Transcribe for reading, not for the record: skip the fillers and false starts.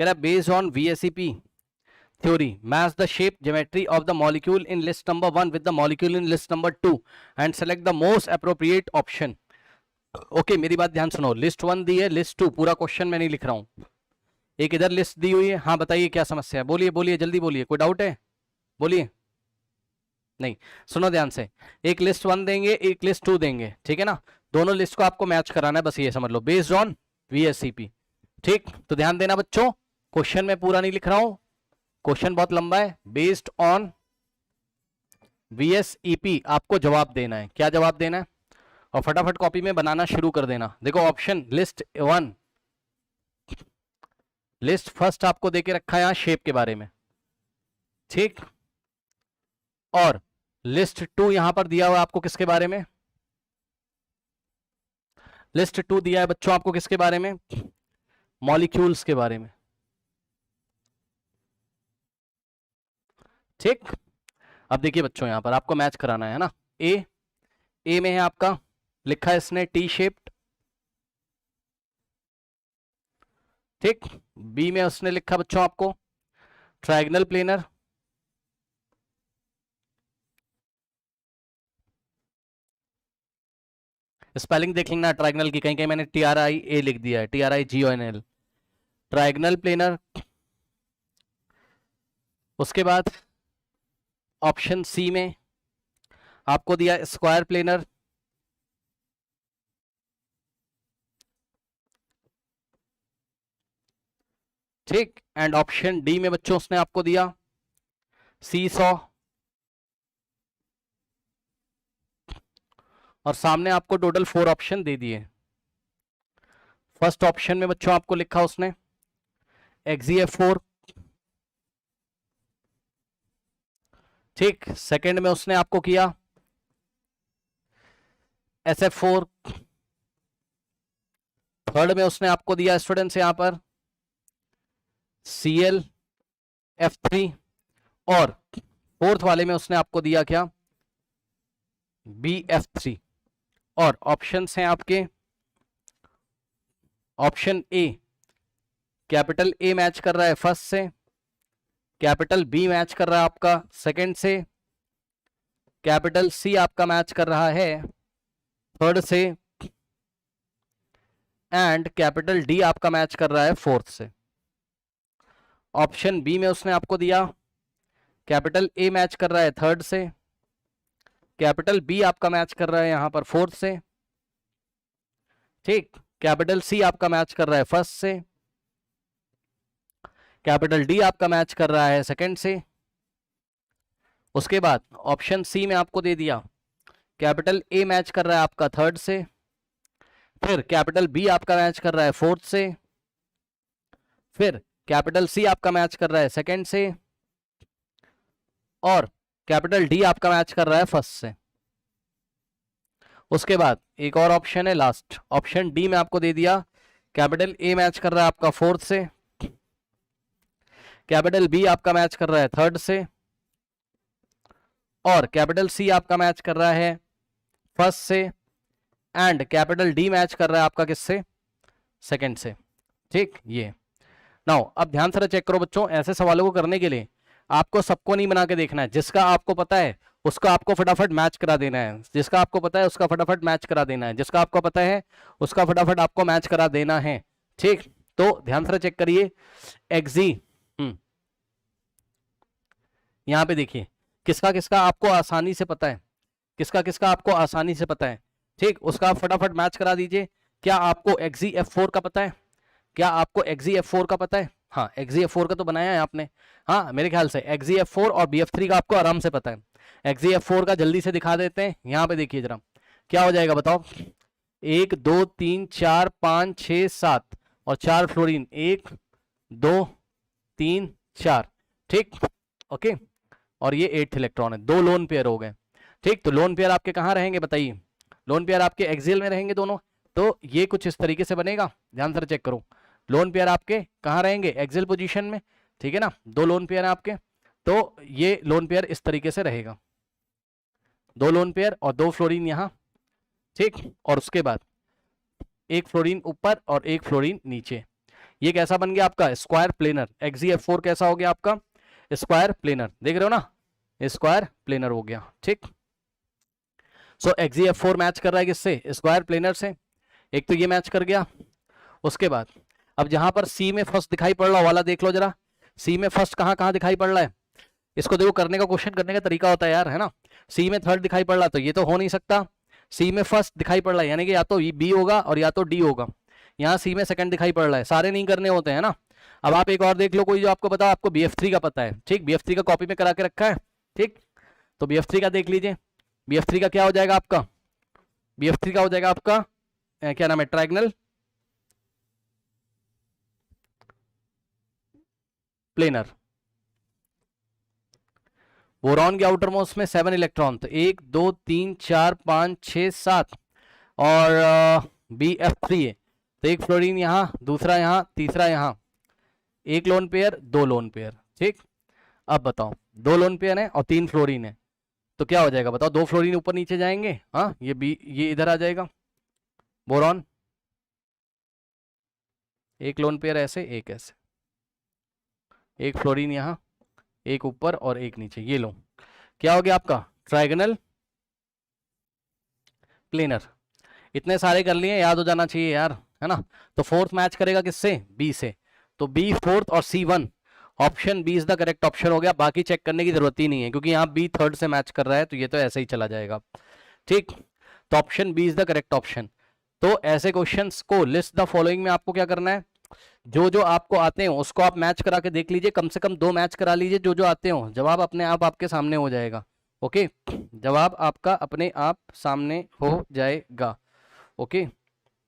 कह रहा है based on VSEP theory match the shape geometry of the molecule in list number 1 with the molecule in list number 2 and select the most appropriate option. Okay मेरी बात ध्यान सुनो, list 1 दी है, list 2, पूरा question मैं नहीं लिख रहा हूं, एक इधर लिस्ट दी हुई है। हाँ बताइए क्या समस्या है, बोलिए बोलिए जल्दी बोलिए, कोई डाउट है बोलिए। नहीं, सुनो ध्यान से, एक लिस्ट 1 देंगे एक लिस्ट 2 देंगे, ठीक है ना, दोनों लिस्ट को आपको मैच कराना है, बस ये समझ लो, बेस्ड ऑन VSEP। ठीक, तो ध्यान देना बच्चों, क्वेश्चन मैं पूरा नहीं लिख रहा हूं, क्वेश्चन बहुत लंबा है। बेस्ड ऑन VSEP आपको जवाब देना है, क्या जवाब देना है, और फटाफट कॉपी में बनाना शुरू कर देना। देखो ऑप्शन लिस्ट 1, लिस्ट फर्स्ट आपको देके रखा है यहां शेप के बारे में, ठीक, और लिस्ट 2 यहां पर दिया हुआ आपको किसके बारे में, लिस्ट 2 दिया है बच्चों आपको किसके बारे में, मॉलिक्यूल्स के बारे में, ठीक। अब देखिए बच्चों यहां पर आपको मैच कराना है ना, ए में है आपका लिखा है इसने टी शेप्ड, ठीक, बी में उसने लिखा बच्चों आपको ट्रायंगल प्लेनर, स्पेलिंग देख लेना ट्रायंगल की, कहीं कहीं मैंने TRIA लिख दिया है, TRIGONL, ट्रायंगल प्लेनर। उसके बाद ऑप्शन सी में आपको दिया स्क्वायर प्लेनर, ठीक, एंड ऑप्शन डी में बच्चों उसने आपको दिया सी सॉ, और सामने आपको टोटल 4 ऑप्शन दे दिए। फर्स्ट ऑप्शन में बच्चों आपको लिखा उसने XeF4, ठीक, सेकंड में उसने आपको किया SF4, थर्ड में उसने आपको दिया स्टूडेंट्स यहां पर ClF3, और फोर्थ वाले में उसने आपको दिया क्या BF3। और ऑप्शंस हैं आपके, option A capital A match कर रहा है फर्स्ट से, कैपिटल B मैच कर रहा है आपका सेकंड से, कैपिटल C आपका मैच कर रहा है थर्ड से, एंड कैपिटल D आपका मैच कर रहा है फोर्थ से। ऑप्शन बी में उसने आपको दिया कैपिटल A मैच कर रहा है थर्ड से, कैपिटल B आपका मैच कर रहा है यहां पर फोर्थ से, ठीक, कैपिटल C आपका मैच कर रहा है फर्स्ट से, कैपिटल D आपका मैच कर रहा है सेकंड से। उसके बाद ऑप्शन सी में आपको दे दिया कैपिटल A मैच कर रहा है आपका थर्ड से, फिर कैपिटल B आपका मैच कर रहा है फोर्थ से, फिर कैपिटल C आपका मैच कर रहा है सेकंड से, और कैपिटल D आपका मैच कर रहा है फर्स्ट से। उसके बाद एक और ऑप्शन है लास्ट, ऑप्शन डी में आपको दे दिया कैपिटल A मैच कर रहा है आपका फोर्थ से, कैपिटल B आपका मैच कर रहा है थर्ड से, और कैपिटल C आपका मैच कर रहा है फर्स्ट से, एंड कैपिटल D मैच कर रहा है आपका किससे, सेकंड से, ठीक। ये नाउ अब ध्यान से चेक करो बच्चों, ऐसे सवालों को करने के लिए आपको सबको नहीं बना के देखना है, जिसका आपको पता है उसका आपको फटाफट मैच करा देना है, जिसका आपको पता है उसका फटाफट मैच करा देना है, जिसका आपको पता है उसका फटाफट आपको मैच करा देना है, ठीक। तो ध्यान से चेक करिए, एक्जी यहां पे देखिए किसका किसका आपको आसानी से पता है, किसका किसका आपको आसानी से पता है, ठीक, उसका आप फटाफट मैच करा दीजिए। क्या आपको XeF4 का पता है, क्या आपको XeF4 का पता है, हाँ XeF4 का तो बनाया है आपने, हाँ मेरे ख्याल से XeF4 और BF3 का आपको आराम से पता है। XeF4 का जल्दी से दिखा देते हैं, यहाँ पे देखिए जरा क्या हो जाएगा बताओ, 1 2 3 4 5 6 7 और 4 फ्लोरीन, 1 2 3 4, ठीक, ओके, और ये 8 इलेक्ट्रॉन है, 2 लोन पेयर हो गए, ठीक। तो लोन पेयर आपके कहाँ रहेंगे बताइए, लोन पेयर आपके एक्सियल में रहेंगे दोनों, तो ये कुछ इस तरीके से बनेगा, ध्यान से चेक करो, लोन पेयर आपके कहाँ रहेंगे एक्सियल पोजीशन में, ठीक है ना, 2 लोन पेयर है आपके, तो ये लोन पेयर इस तरीके से रहेगा, 2 लोन पेयर और 2 फ्लोरीन यहाँ, ठीक, और उसके बाद 1 फ्लोरीन ऊपर और 1 फ्लोरीन नीचे। ये कैसा बन गया आपका स्क्वायर प्लेनर। XeF4 कैसा हो गया आपका स्क्वायर प्लेनर, देख रहे हो ना, स्क्वायर प्लेनर हो गया। ठीक, सो XeF4 मैच कर रहा है किससे, स्क्वायर प्लेनर से। एक तो ये मैच कर गया। उसके बाद अब जहां पर सी में फर्स्ट दिखाई पड़ रहा वाला देख लो जरा, सी में फर्स्ट कहाँ कहाँ दिखाई पड़ रहा है। इसको देखो, करने का क्वेश्चन करने का तरीका होता है यार, है ना। सी में थर्ड दिखाई पड़ रहा तो ये तो हो नहीं सकता। सी में फर्स्ट दिखाई पड़ रहा है यानी कि या तो बी होगा और या तो डी होगा। यहाँ सी में सेकंड दिखाई पड़ रहा है, सारे नहीं करने होते हैं ना। अब आप एक और देख लो कोई जो आपको पता, आपको BF3 का पता है, ठीक, BF3 का कॉपी में करा के रखा है, ठीक। तो BF3 का देख लीजिए, BF3 का क्या हो जाएगा आपका, BF3 का हो जाएगा आपका क्या नाम है, ट्रायगनल प्लेनर। बोरॉन के आउटर मोस्ट में 7 इलेक्ट्रॉन, तो 1 2 3 4 5 6 7 और BF3 है, तो एक फ्लोरीन यहाँ, दूसरा यहाँ, तीसरा यहाँ, एक लोन पेयर, दो लोन पेयर। ठीक, अब बताओ 2 लोन पेयर है और 3 फ्लोरीन है, तो क्या हो जाएगा बताओ, 2 फ्लोरीन ऊपर नीचे जाएंगे, हाँ, ये इधर आ जाएगा बोरॉन, एक लोन पेयर ऐसे, एक ऐसे, एक फ्लोरीन यहाँ, एक ऊपर और एक नीचे, ये लो, क्या हो गया आपका ट्रायगोनल प्लेनर। इतने सारे कर लिए, याद हो जाना चाहिए यार, है ना। तो फोर्थ मैच करेगा किससे, बी से, तो बी फोर्थ और C1, option B is the correct option हो गया। बाकी चेक करने की जरूरत ही नहीं है क्योंकि यहाँ बी थर्ड से मैच कर रहा है, तो ये तो ऐसे ही चला जाएगा। ठीक, तो option B is the correct option. तो ऐसे क्वेश्चंस को लिस्ट द फॉलोइंग में आपको क्या करना है, जो जो आपको आते हो उसको आप मैच करा के देख लीजिए, कम से कम 2 मैच करा लीजिए, जो जो आते हो, जवाब अपने आप आपके सामने हो जाएगा। ओके, जवाब आपका अपने आप सामने हो जाएगा। ओके।